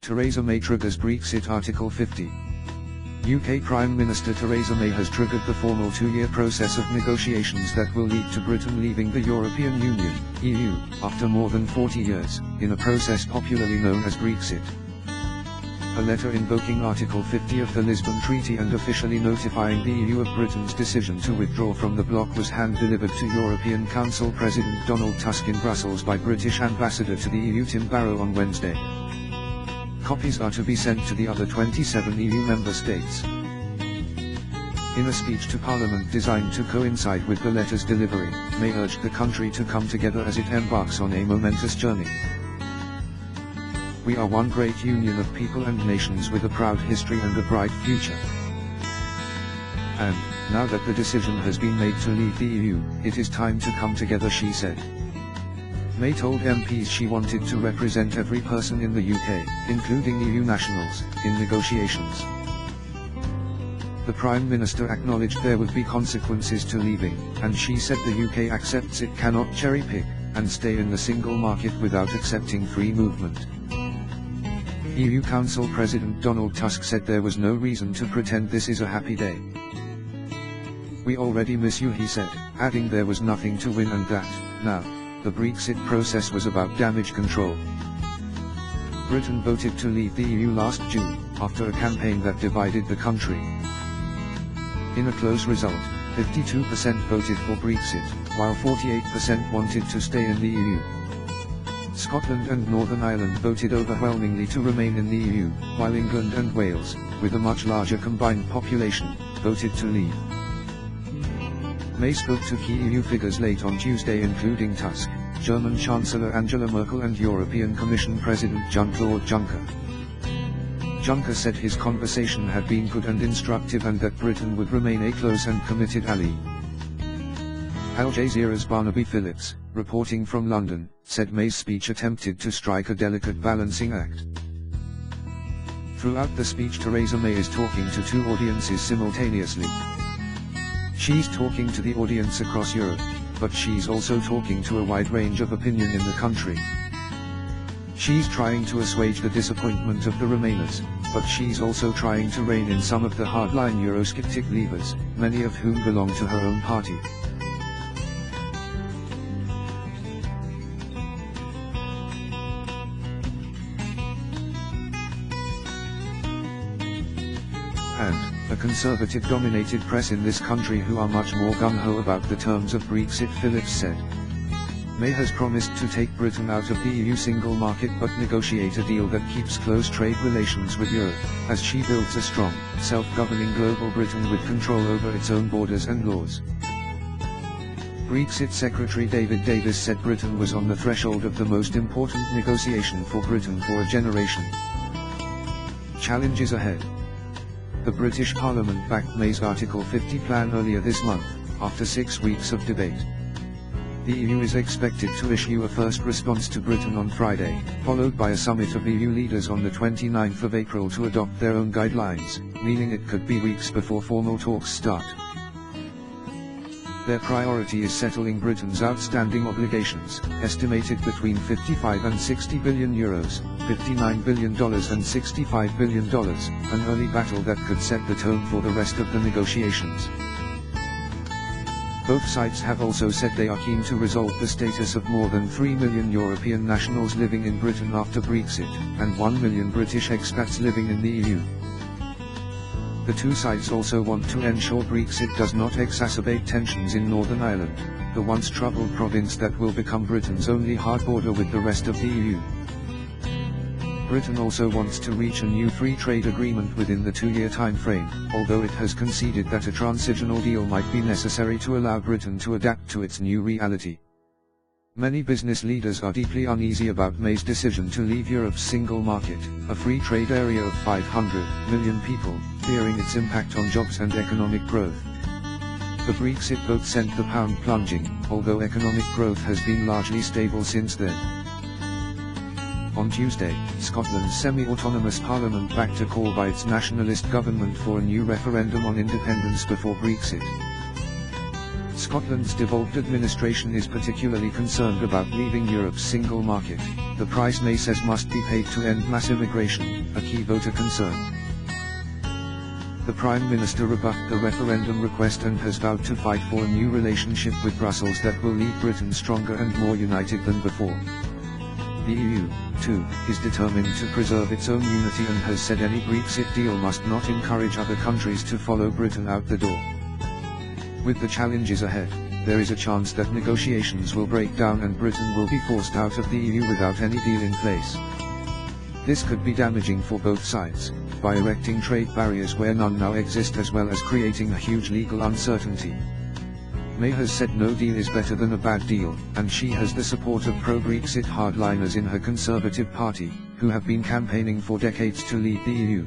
Theresa May triggers Brexit Article 50. UK Prime Minister Theresa May has triggered the formal two-year process of negotiations that will lead to Britain leaving the European Union, EU, after more than 40 years, in a process popularly known as Brexit. A letter invoking Article 50 of the Lisbon Treaty and officially notifying the EU of Britain's decision to withdraw from the bloc was hand-delivered to European Council President Donald Tusk in Brussels by British Ambassador to the EU Tim Barrow on Wednesday. Copies are to be sent to the other 27 EU member states. In a speech to Parliament designed to coincide with the letter's delivery, May urged the country to come together as it embarks on a momentous journey. We are one great union of people and nations with a proud history and a bright future. And, now that the decision has been made to leave the EU, it is time to come together, she said. May told MPs she wanted to represent every person in the UK, including EU nationals, in negotiations. The Prime Minister acknowledged there would be consequences to leaving, and she said the UK accepts it cannot cherry-pick, and stay in the single market without accepting free movement. EU Council President Donald Tusk said there was no reason to pretend this is a happy day. We already miss you, he said, adding there was nothing to win and that, now, the Brexit process was about damage control. Britain voted to leave the EU last June, after a campaign that divided the country. In a close result, 52% voted for Brexit, while 48% wanted to stay in the EU. Scotland and Northern Ireland voted overwhelmingly to remain in the EU, while England and Wales, with a much larger combined population, voted to leave. May spoke to key EU figures late on Tuesday including Tusk, German Chancellor Angela Merkel and European Commission President Jean-Claude Juncker. Juncker said his conversation had been good and instructive and that Britain would remain a close and committed ally. Al Jazeera's Barnaby Phillips, reporting from London, said May's speech attempted to strike a delicate balancing act. Throughout the speech, Theresa May is talking to two audiences simultaneously. She's talking to the audience across Europe, but she's also talking to a wide range of opinion in the country. She's trying to assuage the disappointment of the Remainers, but she's also trying to rein in some of the hardline Eurosceptic leavers, many of whom belong to her own party. And a conservative-dominated press in this country who are much more gung-ho about the terms of Brexit, Phillips said. May has promised to take Britain out of the EU single market but negotiate a deal that keeps close trade relations with Europe, as she builds a strong, self-governing global Britain with control over its own borders and laws. Brexit Secretary David Davis said Britain was on the threshold of the most important negotiation for Britain for a generation. Challenges ahead. The British Parliament backed May's Article 50 plan earlier this month, after 6 weeks of debate. The EU is expected to issue a first response to Britain on Friday, followed by a summit of EU leaders on the 29th of April to adopt their own guidelines, meaning it could be weeks before formal talks start. Their priority is settling Britain's outstanding obligations, estimated between €55 and €60 billion, $59 billion and $65 billion, an early battle that could set the tone for the rest of the negotiations. Both sides have also said they are keen to resolve the status of more than 3 million European nationals living in Britain after Brexit, and 1 million British expats living in the EU. The two sides also want to ensure Brexit does not exacerbate tensions in Northern Ireland, the once troubled province that will become Britain's only hard border with the rest of the EU. Britain also wants to reach a new free trade agreement within the 2-year time frame, although it has conceded that a transitional deal might be necessary to allow Britain to adapt to its new reality. Many business leaders are deeply uneasy about May's decision to leave Europe's single market, a free trade area of 500 million people, fearing its impact on jobs and economic growth. The Brexit vote sent the pound plunging, although economic growth has been largely stable since then. On Tuesday, Scotland's semi-autonomous parliament backed a call by its nationalist government for a new referendum on independence before Brexit. Scotland's devolved administration is particularly concerned about leaving Europe's single market. The price May says must be paid to end mass immigration, a key voter concern. The Prime Minister rebutted the referendum request and has vowed to fight for a new relationship with Brussels that will leave Britain stronger and more united than before. The EU, too, is determined to preserve its own unity and has said any Brexit deal must not encourage other countries to follow Britain out the door. With the challenges ahead, there is a chance that negotiations will break down and Britain will be forced out of the EU without any deal in place. This could be damaging for both sides, by erecting trade barriers where none now exist as well as creating a huge legal uncertainty. May has said no deal is better than a bad deal, and she has the support of pro-Brexit hardliners in her Conservative Party, who have been campaigning for decades to leave the EU.